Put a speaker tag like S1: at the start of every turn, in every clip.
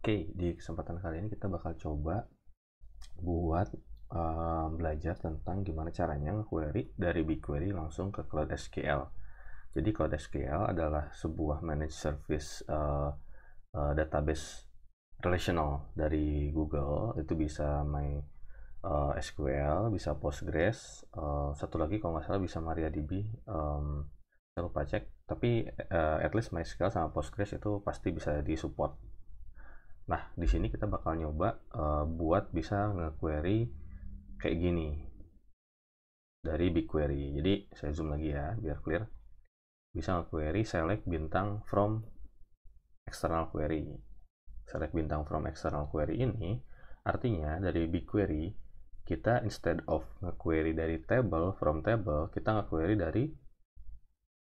S1: Oke, di kesempatan kali ini kita bakal coba buat belajar tentang gimana caranya nge-query dari BigQuery langsung ke Cloud SQL. Jadi Cloud SQL adalah sebuah managed service database relational dari Google. Itu bisa SQL, bisa Postgres, satu lagi kalau nggak salah bisa MariaDB. Saya lupa cek, tapi at least MySQL sama Postgres itu pasti bisa disupport. Nah, di sini kita bakal nyoba buat bisa nge-query kayak gini dari BigQuery. Jadi saya zoom lagi ya biar clear. Bisa nge-query select bintang from external query. Select bintang from external query ini artinya dari BigQuery kita instead of nge-query dari table from table, kita nge-query dari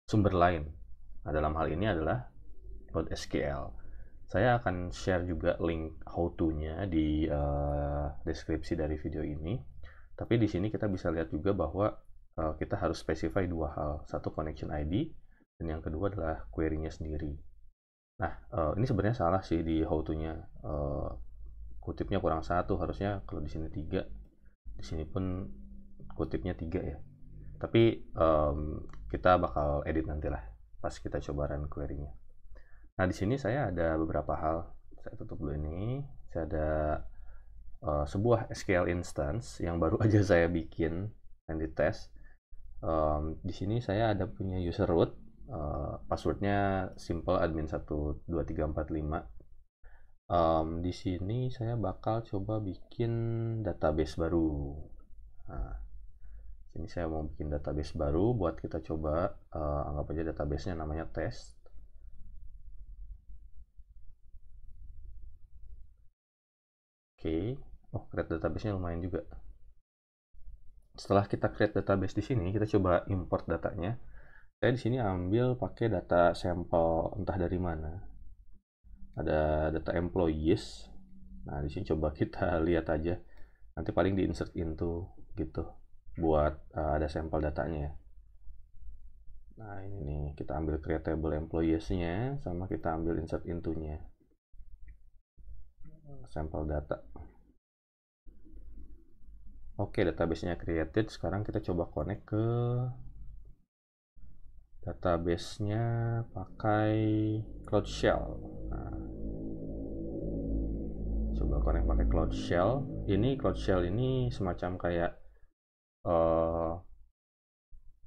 S1: sumber lain. Nah, dalam hal ini adalah Cloud SQL. Saya akan share juga link how to-nya di deskripsi dari video ini. Tapi di sini kita bisa lihat juga bahwa kita harus specify dua hal. Satu connection ID, dan yang kedua adalah query-nya sendiri. Nah, ini sebenarnya salah sih di how to-nya. Kutipnya kurang satu, harusnya kalau di sini 3. Di sini pun kutipnya 3 ya. Tapi kita bakal edit nantilah pas kita coba run query-nya. Nah, di sini saya ada beberapa hal. Saya tutup dulu ini. Saya ada sebuah SQL instance yang baru aja saya bikin dan dites. Di sini saya ada punya user root. Passwordnya simple admin 12345. Di sini saya bakal coba bikin database baru. Nah, sini saya mau bikin database baru buat kita coba. Anggap aja database-nya namanya test. Oke. Oh, create database-nya lumayan juga. Setelah kita create database di sini, kita coba import datanya. Saya di sini ambil pakai data sampel entah dari mana. Ada data employees. Nah, di sini coba kita lihat aja. Nanti paling di insert into gitu buat ada sampel datanya ya. Nah, ini nih kita ambil creatable employees-nya sama kita ambil insert into-nya. Sampel data. Oke, database-nya created. Sekarang kita coba connect ke database-nya pakai Cloud Shell. Nah, coba connect pakai Cloud Shell. Ini Cloud Shell ini semacam kayak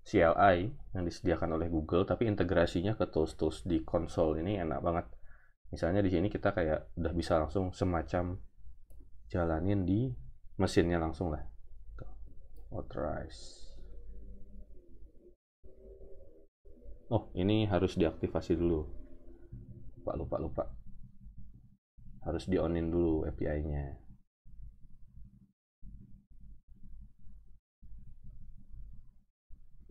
S1: CLI yang disediakan oleh Google, tapi integrasinya ke tools-tools di konsol ini enak banget. Misalnya di sini kita kayak udah bisa langsung semacam jalanin di mesinnya langsung lah. Authorize. Oh, ini harus diaktifasi dulu. Lupa. Harus di-onin dulu API-nya.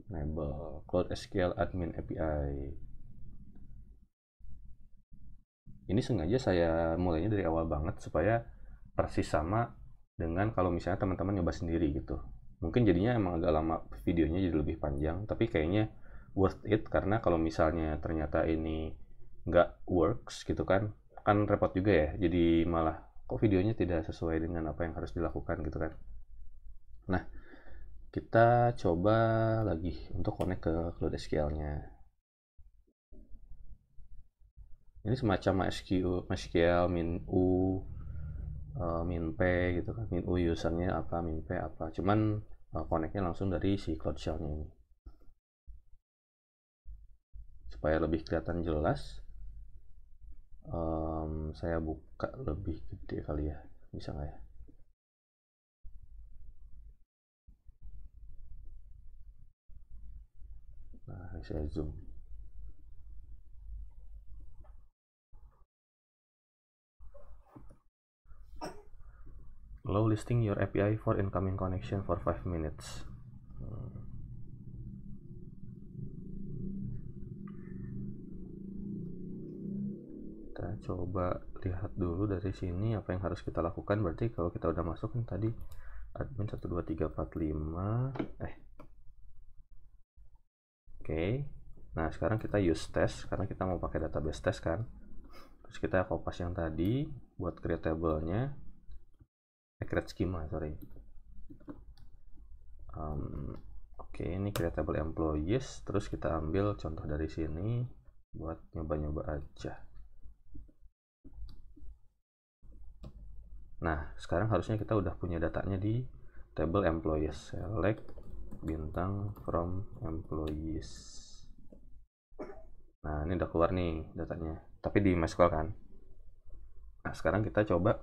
S1: Enable Cloud SQL Admin API. Ini sengaja saya mulainya dari awal banget supaya persis sama dengan kalau misalnya teman-teman nyoba sendiri gitu. Mungkin jadinya emang agak lama videonya, jadi lebih panjang, tapi kayaknya worth it karena kalau misalnya ternyata ini nggak works gitu kan repot juga ya. Jadi malah kok videonya tidak sesuai dengan apa yang harus dilakukan gitu kan. Nah, kita coba lagi untuk connect ke Cloud SQL-nya. Ini semacam MySQL min u min p gitu kan, min u usernya apa, min p apa, cuman connectnya langsung dari si Cloud Shell-nya ini. Supaya lebih kelihatan jelas, saya buka lebih gede kali ya, bisa nggak ya? Nah, ini saya zoom. Allow listing your API for incoming connection for 5 minutes. Kita coba lihat dulu dari sini apa yang harus kita lakukan. Berarti kalau kita udah masuk kan tadi admin 12345 Oke. Nah, sekarang kita use test karena kita mau pakai database test kan. Terus kita kopas yang tadi buat create table-nya, create schema, sorry. Oke, ini create table employees, terus kita ambil contoh dari sini buat nyoba-nyoba aja. Nah, sekarang harusnya kita udah punya datanya di table employees. Select bintang from employees. Nah, ini udah keluar nih datanya, tapi di MySQL kan. Nah, sekarang kita coba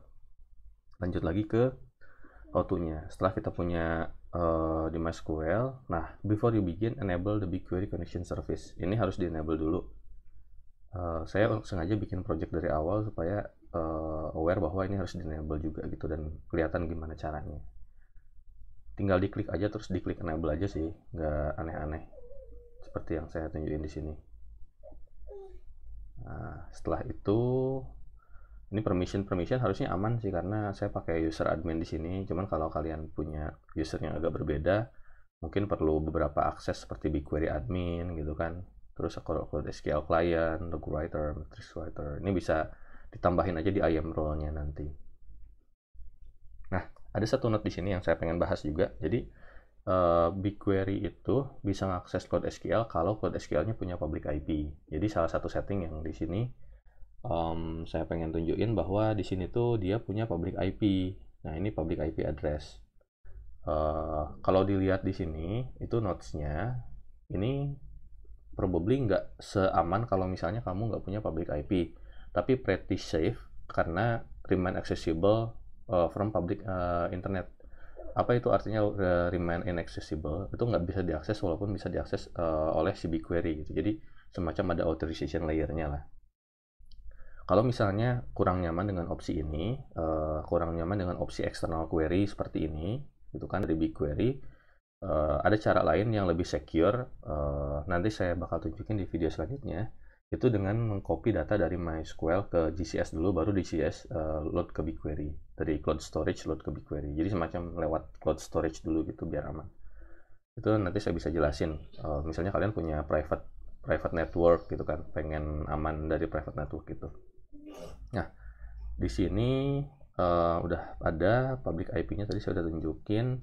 S1: lanjut lagi ke how to-nya. Setelah kita punya di MySQL, nah, before you begin, enable the BigQuery connection service. Ini harus di-enable dulu. Saya sengaja bikin project dari awal supaya aware bahwa ini harus di-enable juga gitu, dan kelihatan gimana caranya. Tinggal diklik aja, terus diklik enable aja sih, nggak aneh-aneh seperti yang saya tunjukin di sini. Nah, setelah itu ini permission harusnya aman sih, karena saya pakai user admin di sini. Cuman kalau kalian punya user yang agak berbeda, mungkin perlu beberapa akses seperti BigQuery admin gitu kan. Terus code SQL client, log writer, matrix writer. Ini bisa ditambahin aja di IAM role-nya nanti. Nah, ada satu note di sini yang saya pengen bahas juga. Jadi BigQuery itu bisa mengakses code SQL kalau code SQL-nya punya public IP. Jadi salah satu setting yang di sini saya pengen tunjukin bahwa di sini tuh dia punya public IP. Nah, ini public IP address. Kalau dilihat di sini itu notes-nya ini probably nggak seaman kalau misalnya kamu nggak punya public IP, tapi pretty safe karena remain accessible from public internet. Apa itu artinya remain inaccessible? Itu nggak bisa diakses walaupun bisa diakses oleh si BigQuery gitu. Jadi semacam ada authorization layer-nya lah. Kalau misalnya kurang nyaman dengan opsi ini, kurang nyaman dengan opsi external query seperti ini, gitu kan, dari BigQuery, ada cara lain yang lebih secure. Nanti saya bakal tunjukin di video selanjutnya. Itu dengan mengcopy data dari MySQL ke GCS dulu, baru GCS load ke BigQuery. Dari cloud storage load ke BigQuery. Jadi semacam lewat cloud storage dulu gitu biar aman. Itu nanti saya bisa jelasin. Misalnya kalian punya private network gitu kan, pengen aman dari private network gitu. Nah, di sini udah ada public IP-nya, tadi saya udah tunjukin.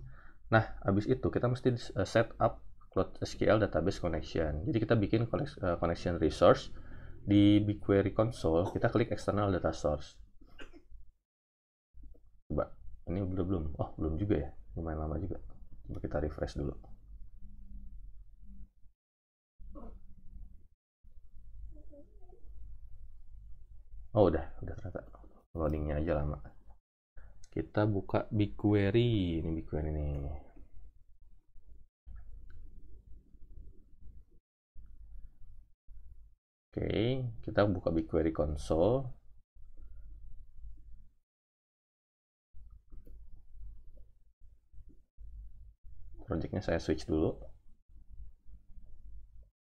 S1: Nah, habis itu kita mesti set up Cloud SQL database connection. Jadi kita bikin connection resource di BigQuery console, kita klik external data source. Coba, ini belum. Oh, belum juga ya. Lumayan lama juga. Coba kita refresh dulu. Oh, udah ternyata. Loadingnya aja lama. Kita buka BigQuery. Ini BigQuery nih. Oke, kita buka BigQuery console. Projectnya saya switch dulu.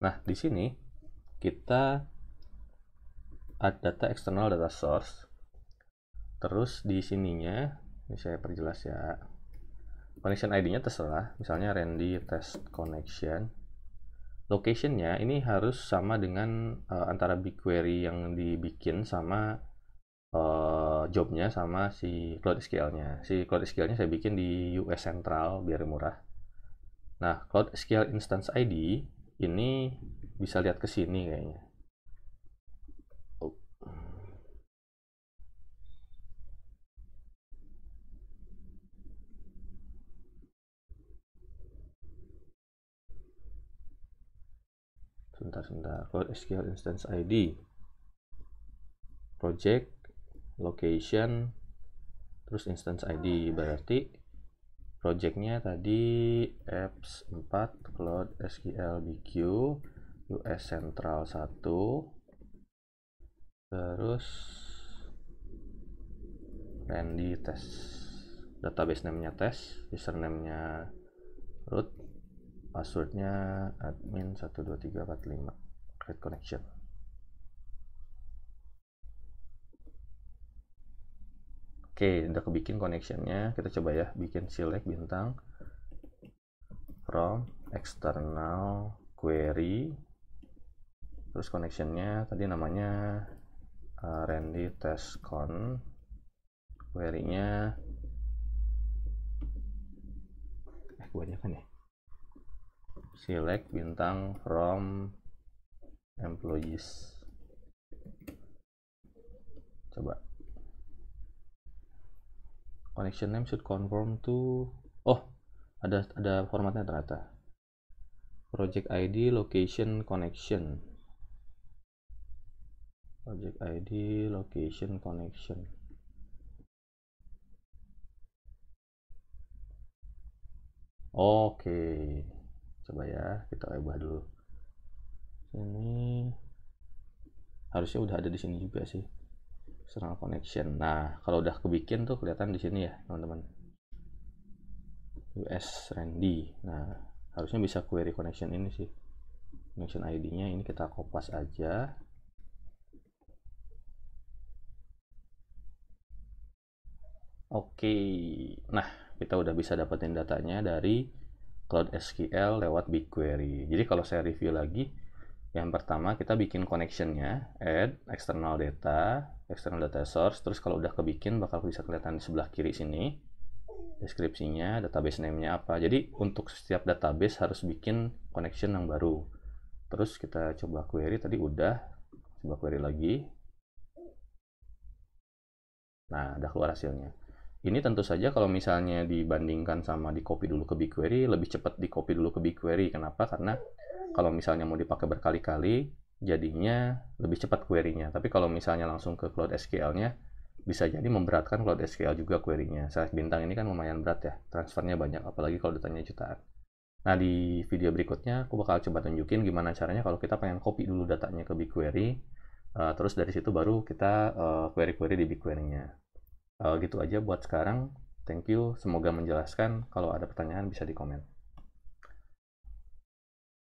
S1: Nah, di sini kita add data external data source. Terus di sininya, ini saya perjelas ya. Connection ID-nya terserah, misalnya Randy test connection. Location-nya ini harus sama dengan antara BigQuery yang dibikin sama job-nya sama si Cloud SQL-nya. Si Cloud SQL-nya saya bikin di US Central biar murah. Nah, Cloud SQL Instance ID ini bisa lihat ke sini kayaknya. Oh. Sebentar. Cloud SQL Instance ID. Project, location, terus instance ID. Berarti projectnya tadi apps 4 Cloud SQL BQ US Central 1, terus Randy test, database name-nya test, username-nya root, passwordnya admin 12345, create connection. Oke, udah kebikin connectionnya. Kita coba ya, bikin select bintang from external query, terus connectionnya tadi namanya Randy testcon, query-nya kebanyakan ya, select bintang from employees. Coba connection name should conform to, oh ada formatnya ternyata, project ID, location, connection. Project ID, location, connection. Oke, coba ya kita ubah dulu. Ini harusnya udah ada di sini juga sih, external connection. Nah, kalau udah kebikin tuh kelihatan di sini ya, teman-teman. US Randy. Nah, harusnya bisa query connection ini sih. Connection ID-nya ini kita kopas aja. Oke. Nah, kita udah bisa dapetin datanya dari Cloud SQL lewat BigQuery. Jadi kalau saya review lagi, yang pertama kita bikin connection-nya, add external data source, terus kalau udah kebikin bakal bisa kelihatan di sebelah kiri sini, deskripsinya, database name-nya apa. Jadi untuk setiap database harus bikin connection yang baru. Terus kita coba query, tadi udah, coba query lagi. Nah, udah keluar hasilnya. Ini tentu saja kalau misalnya dibandingkan sama di copy dulu ke BigQuery, lebih cepat di copy dulu ke BigQuery. Kenapa? Karena kalau misalnya mau dipakai berkali-kali, jadinya lebih cepat query-nya. Tapi kalau misalnya langsung ke Cloud SQL-nya, bisa jadi memberatkan Cloud SQL juga query-nya. Select bintang ini kan lumayan berat ya, transfernya banyak, apalagi kalau datanya jutaan. Nah, di video berikutnya aku bakal coba tunjukin gimana caranya kalau kita pengen copy dulu datanya ke BigQuery, terus dari situ baru kita query-query di BigQuery-nya. Gitu aja buat sekarang. Thank you, semoga menjelaskan. Kalau ada pertanyaan bisa di komen.